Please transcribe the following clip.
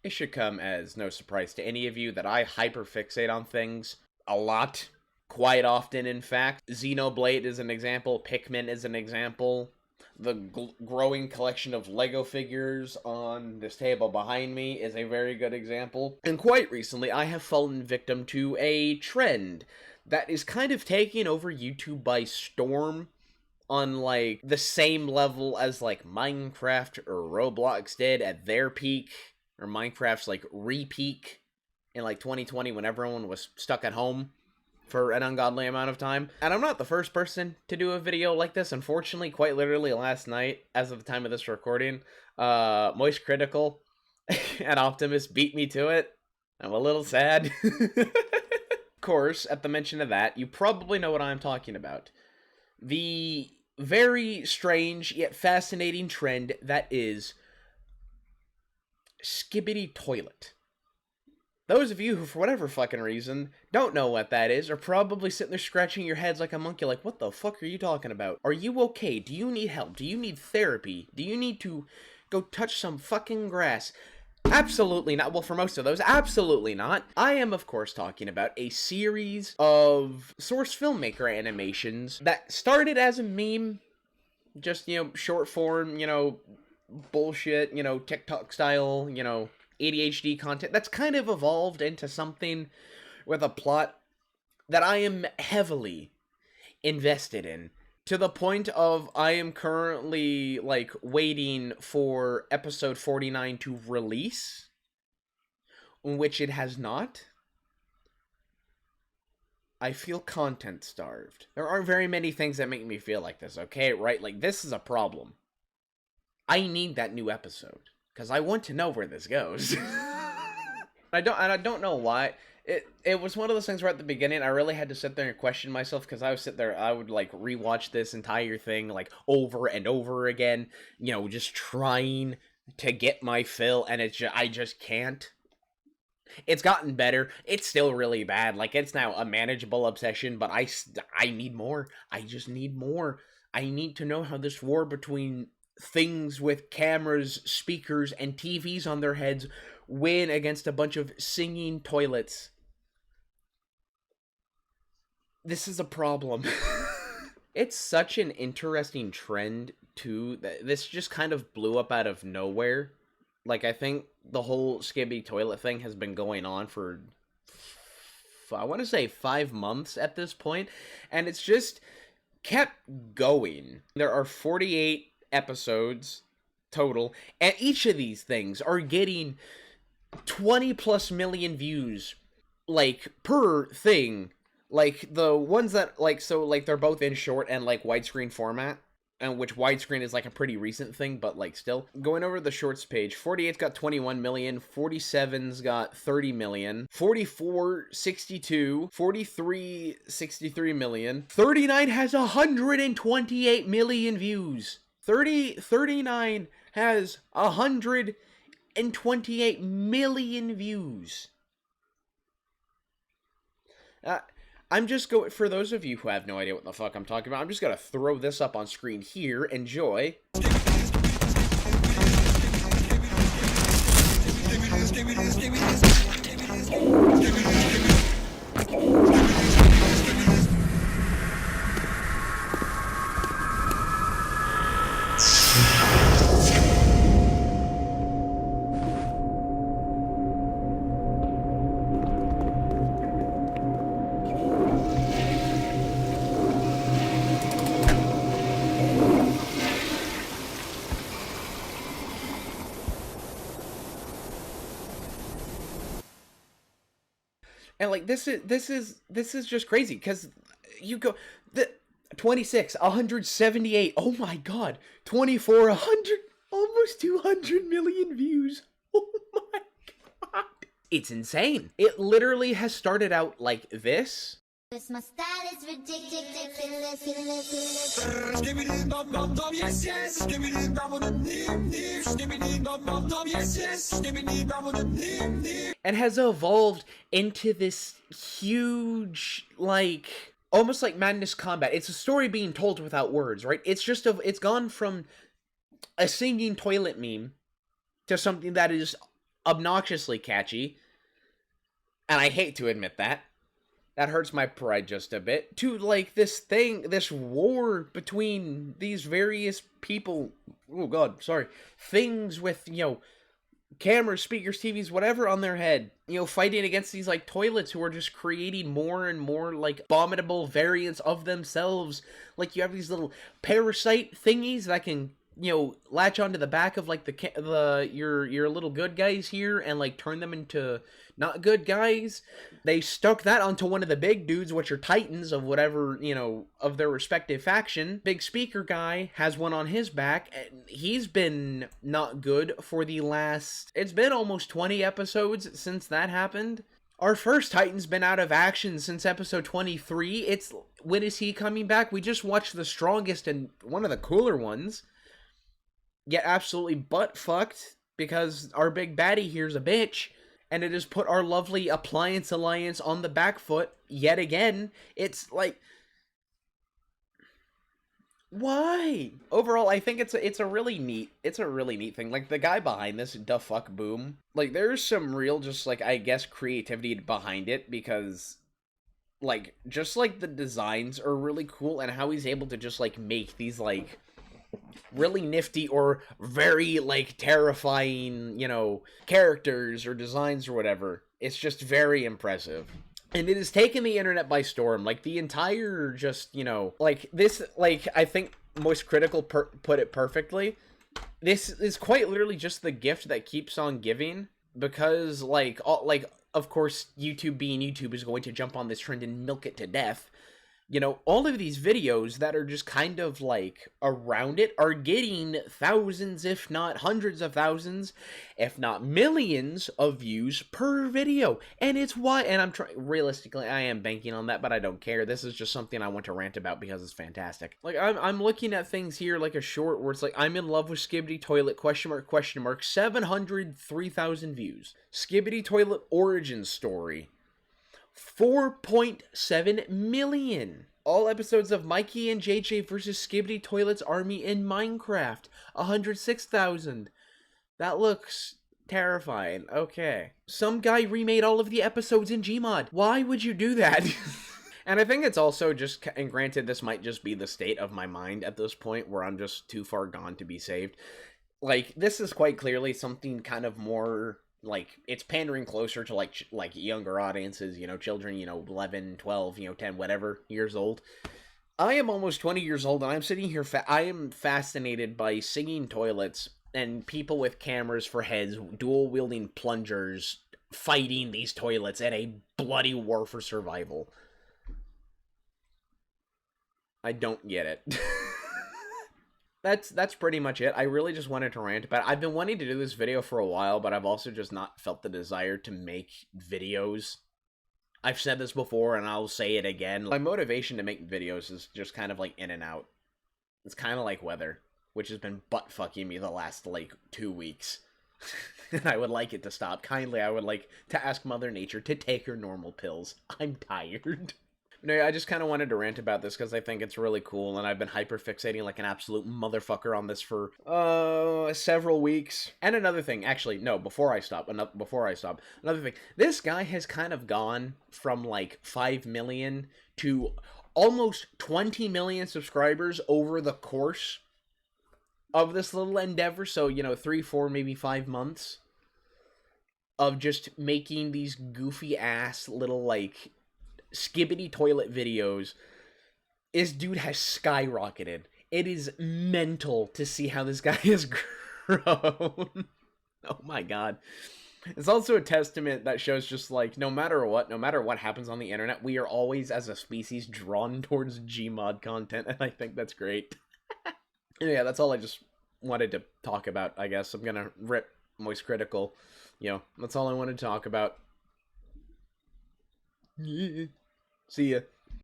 It should come as no surprise to any of you that I hyperfixate on things a lot. Quite often, in fact. Xenoblade is an example, Pikmin is an example. The growing collection of Lego figures on this table behind me is a very good example. And quite recently, I have fallen victim to a trend that is kind of taking over YouTube by storm on, like, the same level as, like, Minecraft or Roblox did at their peak, or Minecraft's, like, re-peak in, like, 2020 when everyone was stuck at home for an ungodly amount of time. And I'm not the first person to do a video like this. Unfortunately, quite literally last night, as of the time of this recording, Moist Critical and Optimus beat me to it. I'm a little sad. Of course, at the mention of that, you probably know what I'm talking about. The very strange yet fascinating trend that is Skibidi Toilet. Those of you who, for whatever fucking reason, don't know what that is, are probably sitting there scratching your heads like a monkey, like, what the fuck are you talking about? Are you okay? Do you need help? Do you need therapy? Do you need to go touch some fucking grass? Absolutely not. Well, for most of those, absolutely not. I am, of course, talking about a series of Source Filmmaker animations that started as a meme, just, short form, bullshit, TikTok style, ADHD content that's kind of evolved into something with a plot that I am heavily invested in, to the point of I am currently, like, waiting for episode 49 to release, which it has not. I feel content starved. There aren't very many things that make me feel like this, okay? Right? Like, this is a problem. I need that new episode, because I want to know where this goes. I don't know why. It was one of those things where at the beginning I really had to sit there and question myself, because I would like rewatch this entire thing like over and over again, just trying to get my fill, and I just can't. It's gotten better. It's still really bad. Like, it's now a manageable obsession, but I need more. I just need more. I need to know how this war between things with cameras, speakers, and TVs on their heads win against a bunch of singing toilets. This is a problem. It's such an interesting trend, too, that this just kind of blew up out of nowhere. Like, I think the whole Skibidi Toilet thing has been going on for, I want to say 5 months at this point, and it's just kept going. There are 48 episodes total, and each of these things are getting 20 plus million views, like, per thing. Like, the ones that, like, so, like, they're both in short and, like, widescreen format, and which widescreen is, like, a pretty recent thing, but, like, still. Going over the shorts page, 48's got 21 million, 47's got 30 million, 44, 62, 43, 63 million, 39 has 128 million views. 39 has 128 million views. I'm just going, for those of you who have no idea what the fuck I'm talking about, I'm just gonna throw this up on screen here. Enjoy. And, like, this is just crazy, because you go, the 26, 178, oh my god, 24, 100, almost 200 million views. Oh my god. It's insane. It literally has started out like this. My style is ridiculous. And has evolved into this huge, like, almost like Madness Combat. It's a story being told without words, right? It's gone from a singing toilet meme to something that is obnoxiously catchy, and I hate to admit that. That hurts my pride just a bit. To, like, this war between these various people, oh god, sorry, things with, cameras, speakers, TVs, whatever on their head, fighting against these, like, toilets who are just creating more and more, like, abominable variants of themselves. Like, you have these little parasite thingies that can, latch onto the back of, like, your little good guys here and, like, turn them into not good guys. They stuck that onto one of the big dudes, which are titans of whatever, of their respective faction. Big speaker guy has one on his back, and he's been not good for the last... It's been almost 20 episodes since that happened. Our first Titan's been out of action since episode 23. When is he coming back? We just watched the strongest and one of the cooler ones get absolutely butt-fucked because our big baddie here's a bitch. And it has put our lovely Appliance Alliance on the back foot yet again. It's like... Why? Overall, I think it's a really neat thing. Like, the guy behind this, Da Fuck Boom, like, there's some real, just, like, I guess, creativity behind it, because, like, just, like, the designs are really cool, and how he's able to just, like, make these, like, really nifty or very, like, terrifying, characters or designs or whatever. It's just very impressive. And it has taken the internet by storm. Like, the entire just, like, this, like, I think Most Critical put it perfectly. This is quite literally just the gift that keeps on giving. Because, like, of course, YouTube being YouTube is going to jump on this trend and milk it to death. All of these videos that are just kind of, like, around it are getting thousands, if not hundreds of thousands, if not millions of views per video. And it's why, and I'm realistically, I am banking on that, but I don't care. This is just something I want to rant about because it's fantastic. Like, I'm looking at things here, like a short where it's like, I'm in love with Skibidi Toilet, question mark, 703,000 views. Skibidi Toilet origin story. 4.7 million. All episodes of Mikey and JJ versus Skibidi Toilet's army in Minecraft. 106,000. That looks terrifying. Okay. Some guy remade all of the episodes in Gmod. Why would you do that? And I think it's also just, and granted, this might just be the state of my mind at this point, where I'm just too far gone to be saved. Like, this is quite clearly something kind of more... Like, it's pandering closer to, like younger audiences, children, 11, 12, 10, whatever years old. I am almost 20 years old, and I'm sitting here, I am fascinated by singing toilets and people with cameras for heads, dual-wielding plungers, fighting these toilets in a bloody war for survival. I don't get it. That's pretty much it. I really just wanted to rant about it. I've been wanting to do this video for a while, but I've also just not felt the desire to make videos. I've said this before, and I'll say it again. My motivation to make videos is just kind of, like, in and out. It's kind of like weather, which has been butt-fucking me the last, like, 2 weeks. And I would like it to stop. Kindly, I would like to ask Mother Nature to take her normal pills. I'm tired. No, I just kind of wanted to rant about this because I think it's really cool, and I've been hyper-fixating like an absolute motherfucker on this for, several weeks. And another thing, actually, no, before I stop, another thing, this guy has kind of gone from, like, 5 million to almost 20 million subscribers over the course of this little endeavor, so, 3, 4, maybe 5 months of just making these goofy-ass little, like... Skibidi Toilet videos. This dude has skyrocketed. It is mental to see how this guy has grown. Oh my god. It's also a testament that shows just like, no matter what happens on the internet, we are always, as a species, drawn towards Gmod content, and I think that's great. Yeah, that's all I just wanted to talk about, I guess. I'm gonna rip Moist Critical. That's all I wanted to talk about. See ya.